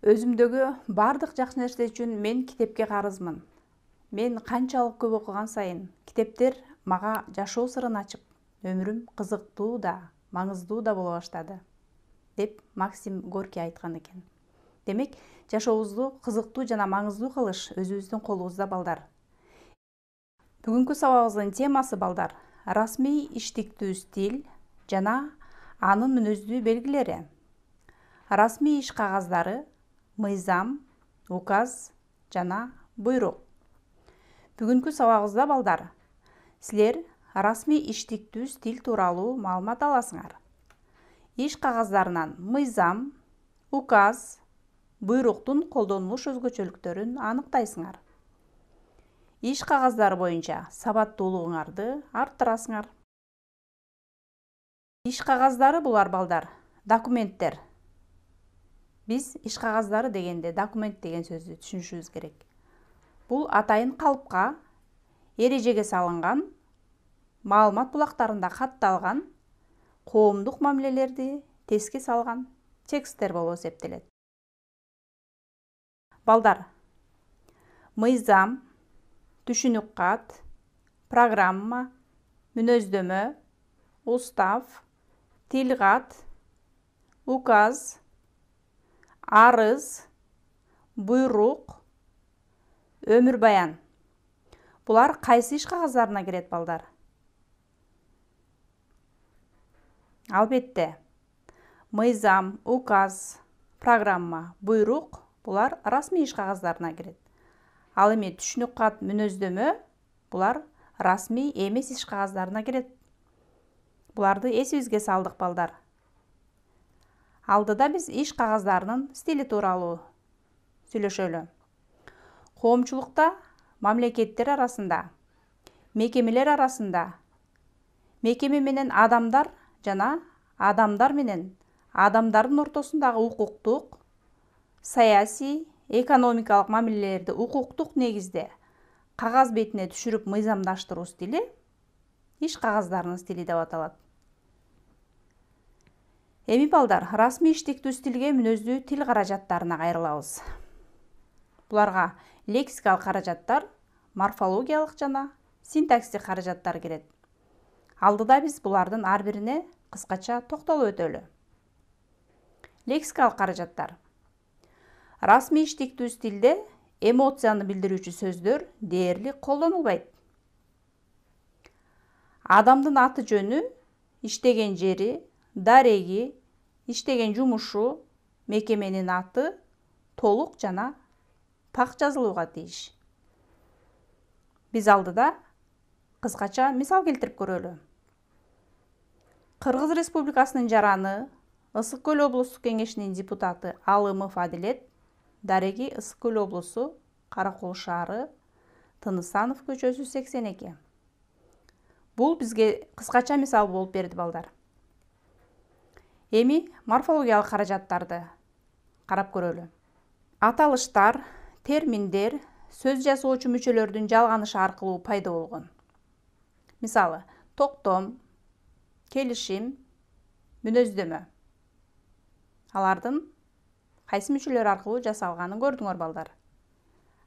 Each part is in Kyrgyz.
Өзүмдөгү бардык жакшы нерсе үчүн мен китепке карызмын. Мен канчалык көп окуган сайын китептер мага жашоо сырын ачып, өмүрүм кызыктуу да, маңыздуу да боло баштады, деп Максим Горький айткан экен. Демек, жашообузду кызыктуу жана маңыздуу кылыш өзүбүздүн колубузда, балдар. Бүгүнкү сабагыбыздын темасы, балдар, расмий иштиктүү стиль жана анын мүнөздүү белгилери. Расмий иш кагаздары, мыйзам, указ жана буйрук. Бүгүнкү сабагыбызда, балдар, силер расмий иштиктүү стиль тууралуу маалымат аласыңар. Иш кагаздарынан мыйзам, указ, буйруктун колдонулуш өзгөчөлүктөрүн аныктайсыңар. Иш кагаздары боюнча сабаттуулугуңарды арттырасыңар. Иш кагаздары булар, балдар, документтер. Биз иш кагаздары дегенде документ деген сөздү түшүнүшүбүз керек. Бул атайын калыпка, эрежеге салынган, маалымат булактарында катталган, коомдук мамилелерди теске салган тексттер болуп эсептелет. Балдар, мыйзам, түшүнүк кат, программа, мүнөздөмө, устав, тил кат, указ, арыз, буйрук, өмүр баян. Булар кайсы иш кагаздарына кирет, балдар? Албетте, мыйзам, указ, программа, буйрук булар расмий иш кагаздарына кирет. Ал эми түшүнүк кат, мүнөздөмө булар расмий эмес иш кагаздарына кирет. Буларды эсибизге салдык, балдар. Алдыда биз иш кагаздарынын стили тууралуу сүйлөшөлү. Коомчулукта, мамлекеттер арасында, мекемелер арасында, мекеме менен адамдар жана адамдар менен адамдардын ортосундагы укуктук, саясий, экономикалык мамилелерди укуктук негизде кагаз бетине түшүрүп мыйзамдаштыруу стили иш кагаздарынын стили деп аталат. Эми, балдар, расмий иштиктүү стилге мүнөздүү тил каражаттарына кайрылабыз. Буларга лексикалык каражаттар, морфологиялык жана синтаксистик каражаттар кирет. Алдыда биз булардын ар бирине кыскача токтолуп өтөлү. Лексикалык каражаттар. Расмий иштиктүү стилде эмоцияны билдирүүчү сөздөр дээрлик колдонулбайт. Адамдын аты жөнү, иштеген жери, дареги, иштеген жумушу, мекеменин аты толук жана пак жазылууга тийиш. Биз алдыда кыскача мисал келтирип көрөлү. Кыргыз Республикасынын жараны, Ысык көл облустук кеңешинин депутаты Алымов Адилет, дареги Ысык көл облусу, Каракол шаары, Тынысанов көчөсү 82. Бул бизге кыскача мисал болуп берди, балдар. Эми морфологиялык каражаттарды карап көрөлү. Аталыштар, терминдер сөз жасоочу мүчөлөрдүн жалганышы аркылуу пайда болгон. Мисалы, токтом, келишим, мүнөздөмө. Алардын кайсы мүчөлөр аркылуу жасалганын көрдүңөр, балдар.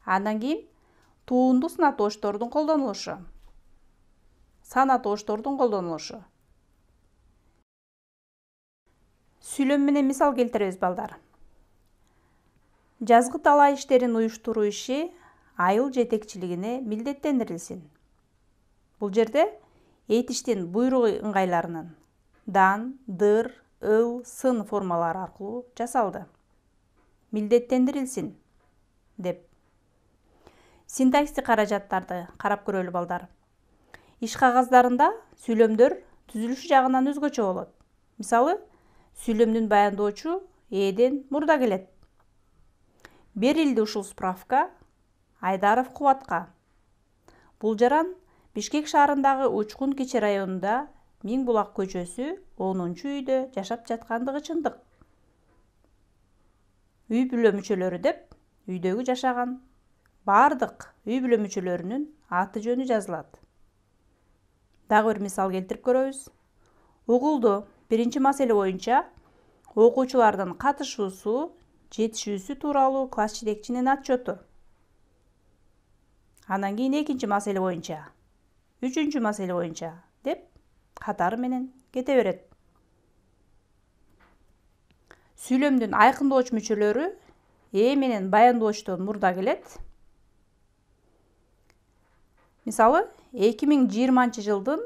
Андан кийин туунду санатоштордун колдонулушу. Санатоштордун колдонулушу. Сүйлөм менен мисал келтиребиз, балдар. Жазгы талаа иштерин уюштуруу иши айыл жетекчилигине милдеттендирилсин. Бул жерде этиштин буйрук ыңгайларынын дан, дыр, ыл, сын формалары аркылуу жасалды. Милдеттендирилсин деп. Синтаксистик каражаттарды карап көрөлү, балдар. Иш кагаздарында сүйлөмдөр түзүлүшү жагынан өзгөчө болот. Мисалы, сүйлөмдүн баяндоочу ээден мурда келет. Берилди ушул справка Айдаров Кубатка. Бул жаран Бишкек шаарындагы Учкун Кичи районунда Миң Булак көчөсү 10-үйдө жашап жаткандыгы чындык. Үй бүлө мүчөлөрү деп үйдөгү жашаган бардык үй бүлө мүчөлөрүнүн аты жөнү жазылат. Дагы бир мисал келтирип көрөбүз. Угулду биринчи маселе боюнча окуучулардын катышуусу жетишүүсү тууралуу класс жетекчинин отчету. Анан кийин экинчи маселе боюнча, үчүнчү маселе боюнча деп катары менен кете берет. Сүйлөмдүн айкындооч мүчөлөрү ээ менен баяндоочтон мурда келет. Мисалы, 2020 жылдын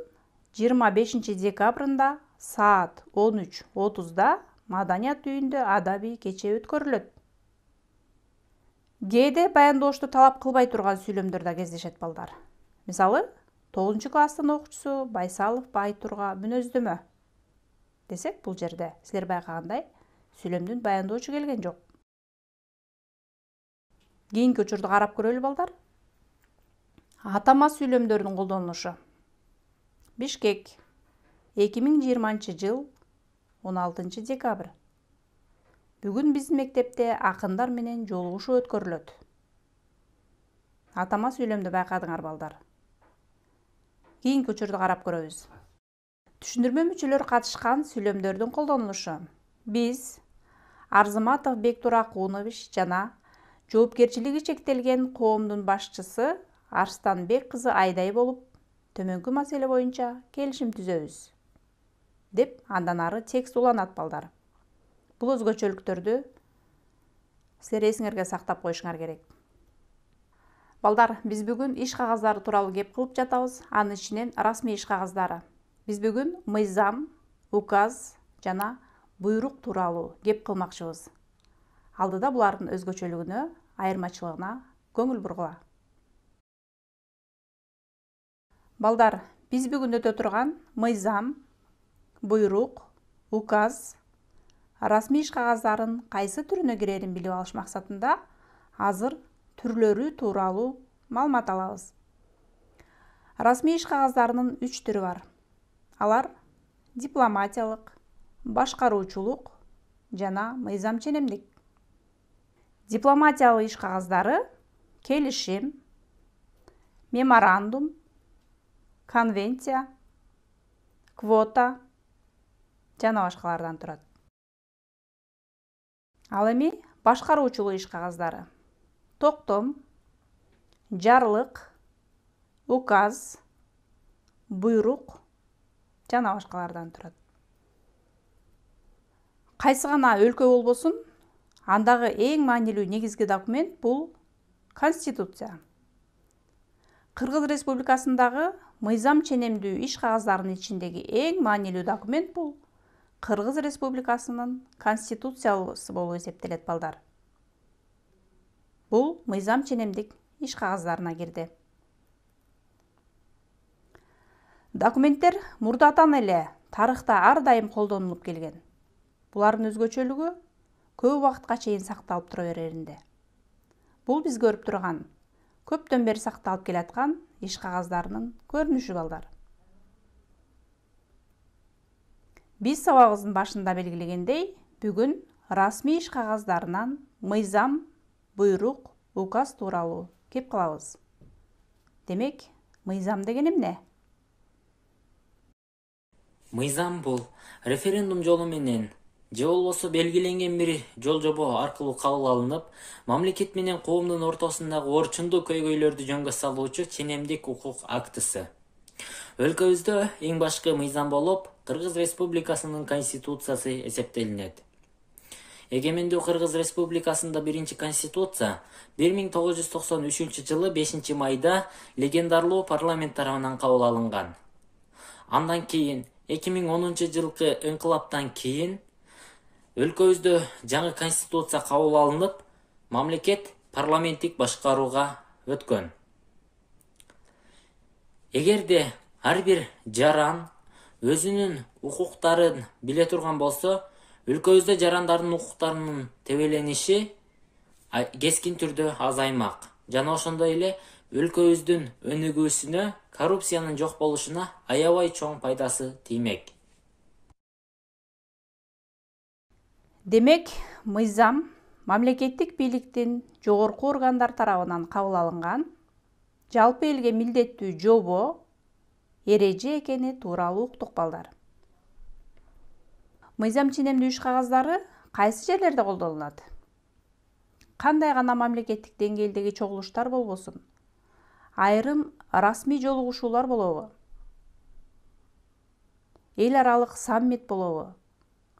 25 декабрында саат 13:30 Маданият үйүндө адабий кече өткөрүлөт. Кээде баяндоочту талап кылбай турган сүйлөмдөр да кездешет балдар. Мисалы, 9-класстын окуучусу Байсалов Байтурга мүнөздөмө десек, бул жерде силер байкагандай сүйлөмдүн баяндоочу келген жок. Кийинки учурду карап көрөлү балдар. Атама сүйлөмдөрдүн колдонулушу. Бишкек, 2020 жыл 16 декабрь. Бүгүн биздин мектепте акындар менен жолугушуу өткөрүлөт. Атама сүйлөмдү байкадыңар балдар. Кийинки учурду карап көрөбүз. Түшүндүрмө мүчөлөрү катышкан сүйлөмдөрдүн колдонулушу. Биз Арзыматов Бектур Акунович жана жоопкерчилиги чектелген коомдун башчысы Арстанбек кызы Айдай болуп, төмөнкү маселе боюнча келишим түзөбүз деп андан ары текст уланат балдар. Бул өзгөчөлүктөрдү силер эсиңерге сактап коюшуңар керек. Балдар, биз бүгүн иш кагаздары тууралуу кеп кылып жатабыз. Анын ичинен расмий иш кагаздары. Биз бүгүн мыйзам, указ жана буйрук тууралуу кеп кылмакчыбыз. Алдыда булардын өзгөчөлүгүнө, айырмачылыгына көңүл бургула. Балдар, биз бүгүн өтө турган мыйзам, буйрук, указ, расмий иш кагаздарын кайсы түрүнө кирерин билип алыш максатында азыр түрлөрү тууралуу маалымат алабыз. Расмий иш кагаздарынын 3 түрү бар. Алар дипломатиялык, башкаруучулук жана мыйзам ченемдик. Дипломатиялык иш кагаздары келишим, меморандум, конвенция, квота жана башкалардан турат. Ал эми башкаруучулук иш кагаздары токтом, жарлык, указ, буйрук жана башкалардан турат. Кайсы гана өлкө болбосун, андагы эң маанилүү негизги документ бул Конституция. Кыргыз Республикасындагы мыйзам ченемдүү иш кагаздарынын ичиндеги эң маанилүү документ бул Кыргыз Республикасынын Конституциясы болуп эсептелет балдар. Бул мыйзам ченемдик иш кагаздарына кирди. Документтер мурдатан эле тарыхта ар дайым колдонулуп келген. Булардын өзгөчөлүгү көп убакытка чейин сакталып тура береринде. Бул биз көрүп турган, көптөн бери сакталып келаткан иш кагаздарынын көрүнүшү балдар. Биз сабагыбыздын башында белгилегендей, бүгүн расмий иш кагаздарынан мыйзам, буйрук, указ тууралуу кеп калабыз. Демек, мыйзам деген эмне? Мыйзам бул референдум жолу менен же болбосо белгиленген бир жол жобо аркылуу кабыл алынып, мамлекет менен коомдун ортосундагы орчундуу көйгөйлөрдү жөнгө салуучу ченемдик укук актысы. Өлкөбүздө эң башкы мыйзам болуп Кыргыз Республикасынын Конституциясы эсептелинет. Эгемендүү Кыргыз Республикасында биринчи Конституция 1993 жылы 5 майда легендарлуу парламент тарабынан кабыл алынган. Андан кийин 2010 жылкы ыңкылаптан кийин өлкөбүздө жаңы Конституция кабыл алынып, мамлекет парламенттик башкарууга өткөн. Эгерде ар бир жаран өзүнүн укуктарын биле турган болсо, өлкөбүздө жарандардын укуктарынын тебелениши кескин түрдө азаймак. Жана ошондой эле өлкөбүздүн өнүгүүсүнө, коррупциянын жок болушуна аябай чоң пайдасы тиймек. Демек, мыйзам мамлекеттик бийликтин жогорку органдар тарабынан кабыл алынган, жалпы элге милдеттүү жобо, эреже экени тууралуу уктук балдар. Мыйзам ченемдүү иш кагаздары кайсы жерлерде колдонулат? кандай гана мамлекеттик деңгээлдеги чогулуштар болбосун, айрым расмий жолугушуулар болобу, эл аралык саммит болобу,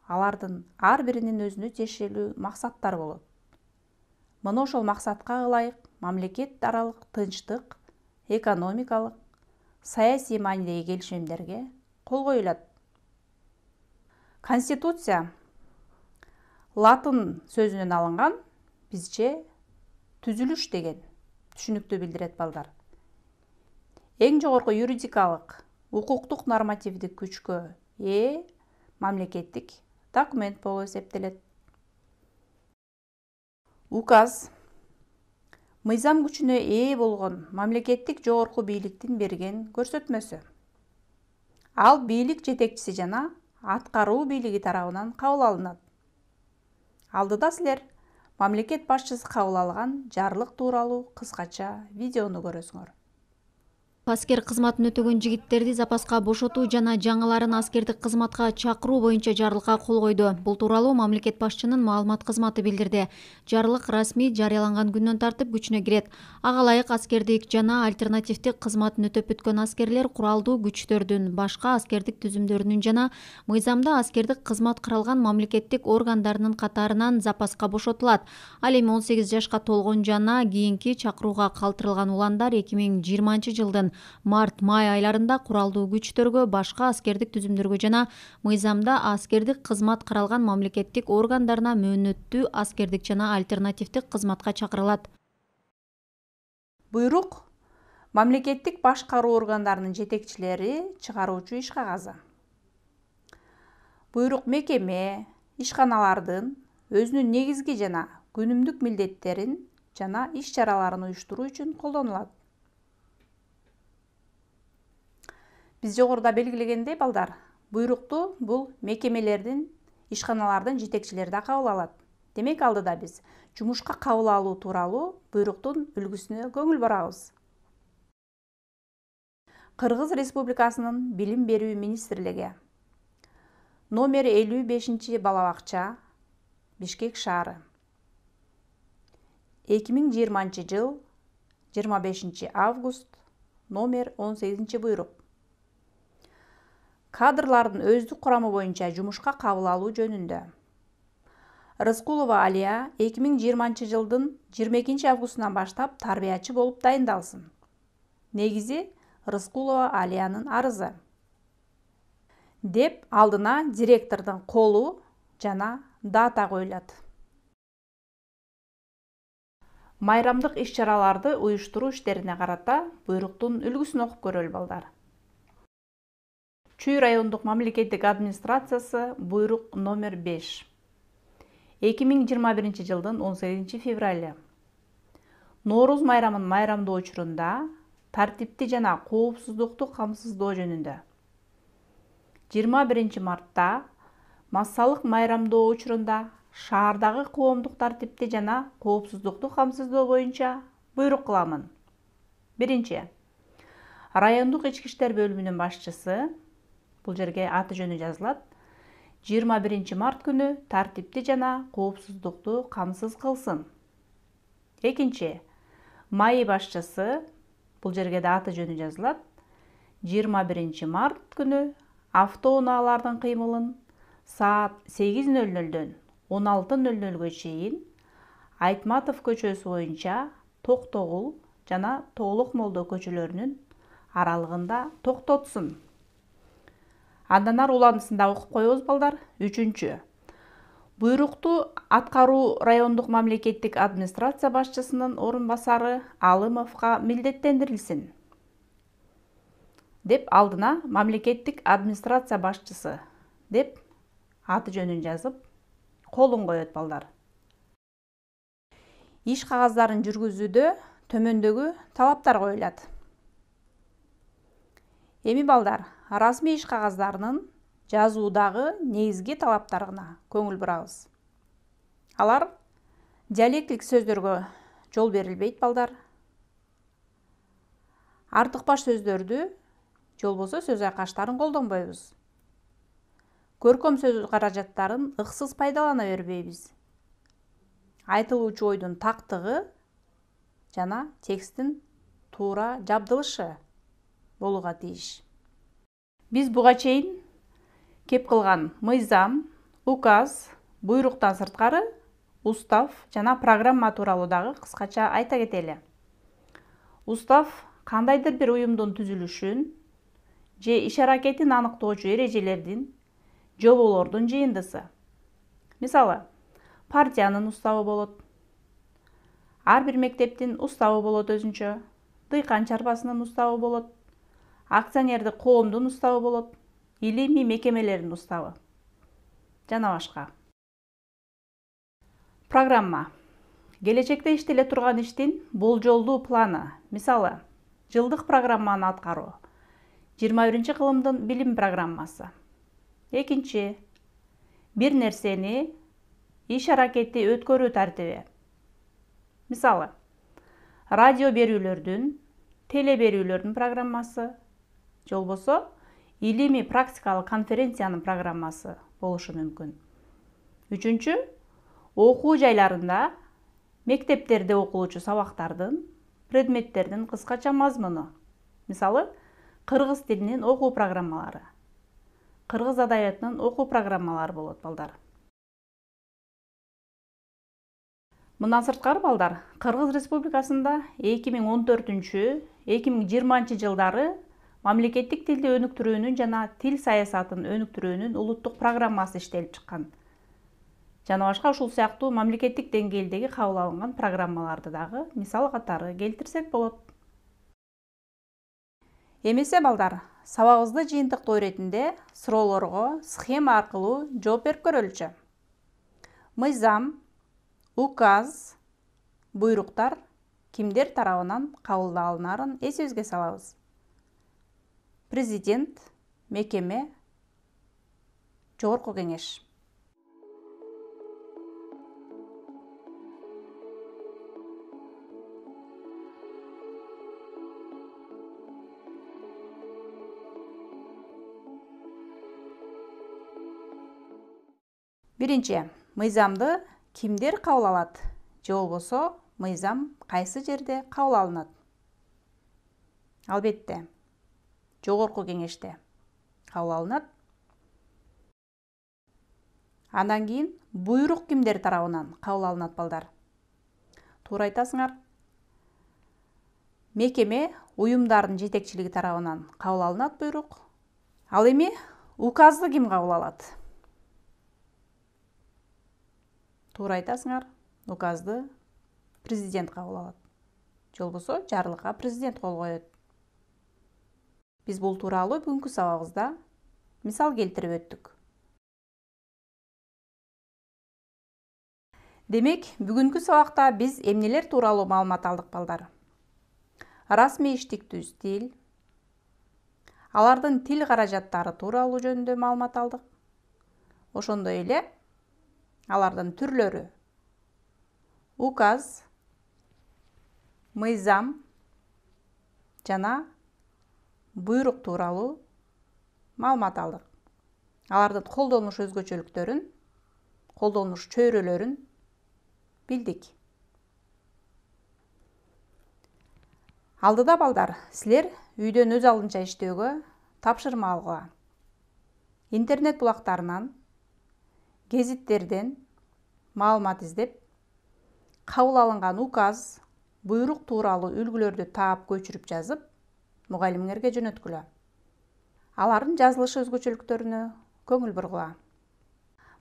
алардын ар биринин өзүнө тиешелүү максаттары болот. Мына ошол максатка ылайык мамлекет аралык тынчтык, экономикалык, саясий маанидеги келишимдерге кол коюлат. Конституция латын сөзүнөн алынган, бизче түзүлүш деген түшүнүктү билдирет балдар. Эң жогорку юридикалык, укуктук нормативдик күчкө ээ мамлекеттик документ болуп эсептелет. Указ мыйзам күчүнө ээ болгон мамлекеттик жогорку бийликтин берген көрсөтмөсү. Ал бийлик жетекчиси жана аткаруу бийлиги тарабынан кабыл алынат. Алдыда силер мамлекет башчысы кабыл алган жарлык тууралуу кыскача видеону көрөсүңөр. Аскер кызматын өтөгөн жигиттерди запаска бошотуу жана жаңыларын аскердик кызматка чакыруу боюнча жарлыкка кол койду. Бул тууралуу мамлекет башчынын маалымат кызматы билдирди. Жарлык расмий жарыяланган күндөн тартып күчүнө кирет. Ага ылайык аскердик жана альтернативдик кызматын өтөп бүткөн аскерлер куралдуу күчтөрдүн, башка аскердик түзүмдөрүнүн жана мыйзамда аскердик кызмат каралган мамлекеттик органдарынын катарынан запаска бошотулат. Ал эми 18 жашка толгон жана кийинки чакырууга калтырылган уландар 2020-жылдын март-май айларында куралдуу күчтөргө, башка аскердик түзүмдөргө жана мыйзамда аскердик кызмат каралган мамлекеттик органдарына мөөнөттүү аскердик жана альтернативдик кызматка чакырылат. Буйрук мамлекеттик башкаруу органдарынын жетекчилери чыгаруучу иш кагазы. Буйрук мекеме, ишканалардын өзүнүн негизги жана күнүмдүк милдеттерин жана иш-чараларын уюштуруу үчүн колдонулат. Биз жогоруда белгилегендей балдар, буйрукту бул мекемелердин, ишканалардын жетекчилери да кабыл алат. Демек алдыда биз жумушка кабыл алуу тууралуу буйруктун үлгүсүнө көңүл бурабыз. Кыргыз Республикасынын Билим берүү министрлиги номер 55-балабакча, Бишкек шаары. 2020-жыл 25 август номер 18 буйрук. Кадрлардын өздүк курамы боюнча жумушка кабыл алуу жөнүндө. Рыскулова Алия 2020-жылдын 22 августунан баштап тарбиячы болуп дайындалсын. Негизи Рыскулова Алиянын арызы. Деп алдына директордун колу жана дата коюлат. Майрамдык иш-чараларды уюштуруу иштерине карата буйруктун үлгүсүн окуп көрөлү балдар. Чүй райондук мамлекеттик администрациясы буйрук номер 5. 2021-жылдын 18 февраль. Норуз майрамын майрамдоо учурунда тартипти жана коопсуздукту камсыздоо жөнүндө. 21 мартта массалык майрамдоо учурунда шаардагы коомдук тартипти жана коопсуздукту камсыздоо боюнча буйрук кыламын. 1. Райондук ички иштер бөлүмүнүн башчысы, бул жерге аты жөнү жазылат, 21 март күнү тартипти жана коопсуздукту камсыз кылсын. 2. Маи башчысы, бул жерге да аты жөнү жазылат, 21 март күнү автоунаалардын кыймылын саат 8:00-дөн 16:00-гө чейин Айтматов көчөсү боюнча Токтогул жана Тоолок Молдо көчөлөрүнүн аралыгында токтотсун. Андан ары уландысын да окуп коебуз балдар. 3. Буйрукту аткаруу райондук мамлекеттик администрация башчысынын орун басары Алымовго милдеттендирилсин. Деп алдына мамлекеттик администрация башчысы деп аты жөнүн жазып, колун коет балдар. Иш кагаздарын жүргүзүүдө төмөндөгү талаптар коюлат. Эми балдар, расмий иш кагаздарынын жазуудагы негизги талаптарына көңүл бурабыз. Алар диалектилик сөздөргө жол берилбейт балдар. Артык баш сөздөрдү, жолбосо сөз айкаштарын колдонбойбуз. Көркөм сөз каражаттарын ыксыз пайдалана бербейбиз. айтылуучу ойдун тактыгы жана тексттин туура жабдылышы болууга тийиш. Биз буга чейин кеп кылган мыйзам, указ, буйруктан сырткары устав жана программа тууралуу дагы кыскача айта кетели. Устав кандайдыр бир уюмдун түзүлүшүн же иш аракетин аныктоочу эрежелердин, жоболордун жыйындысы. Мисалы, партиянын уставы болот, ар бир мектептин уставы болот өзүнчө, дыйкан чарбасынын уставы болот, акционердик коомдун уставы болот, илимий мекемелердин уставы жана башка. Программа келечекте иштеле турган иштин болжолдуу планы. Мисалы, жылдык программаны аткаруу, 21-кылымдын билим программасы. Экинчи, бир нерсени иш аракети өткөрүү тартиби. Мисалы, радио берүүлөрдүн, теле берүүлөрдүн программасы, же болбосо илимий практикалык конференциянын программасы болушу мүмкүн. Үчүнчү, окуу жайларында мектептерде окулуучу сабактардын, предметтердин кыскача мазмуну. Мисалы, кыргыз тилинин окуу программалары, кыргыз адабиятынын окуу программалары болот балдар. Мындан сырткары балдар, Кыргыз Республикасында 2014-2020 жылдары мамлекеттик тилди өнүктүрүүнүн жана тил саясатын өнүктүрүүнүн улуттук программасы иштелип чыккан. Жана башка ушул сыяктуу мамлекеттик деңгээлдеги кабыл алынган программаларды дагы мисал катары келтирсек болот. Эмесе балдар, сабагыбызды жыйынтыктоо иретинде суроолорго схема аркылуу жооп берип көрөлүчү. Мыйзам, указ, буйруктар кимдер тарабынан кабыл алынарын эсибизге салабыз. Президент, мекеме, жогорку кеңеш. Биринчи, мыйзамды кимдер кабыл алат, же болбосо мыйзам кайсы жерде кабыл алынат? Албетте, жогорку кеңеште кабыл алынат. Андан кийин буйрук кимдер тарабынан кабыл алынат балдар? Туура айтасыңар. Мекеме, уюмдардын жетекчилиги тарабынан кабыл алынат буйрук. Ал эми указды ким кабыл алат? Туура айтасыңар. Указды президент кабыл алат. Же болбосо жарлыкка президент кол коет. Биз бул тууралуу бүгүнкү сабагыбызда мисал келтирип өттүк. Демек, бүгүнкү сабакта биз эмнелер тууралуу маалымат алдык балдар? Расмий иштик түз тил, алардын тил каражаттары тууралуу жөнүндө маалымат алдык. Ошондой эле алардын түрлөрү, указ, мыйзам жана буйрук тууралуу маалымат алдык. Алардын колдонуш өзгөчөлүктөрүн, колдонуш чөйрөлөрүн билдик. Алдыда балдар, силер үйдөн өз алдынча иштөөгө, тапшырма алууга, интернет булактарынан, гезиттерден маалымат издеп, кабыл алынган указ, буйрук тууралуу үлгүлөрдү таап көчүрүп жазып, мугалимиңерге жөнөткүлө. Алардын жазылыш өзгөчөлүктөрүнө көңүл бургула.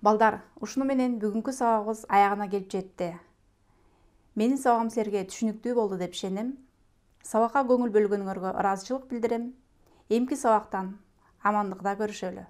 Балдар, ушуну менен бүгүнкү сабагыбыз аягына келип жетти. Менин сабагым силерге түшүнүктүү болду деп ишенем. Сабакка көңүл бөлгөнүңөргө ыраазычылык билдирем. Эмки сабактан амандыкта көрүшөлү.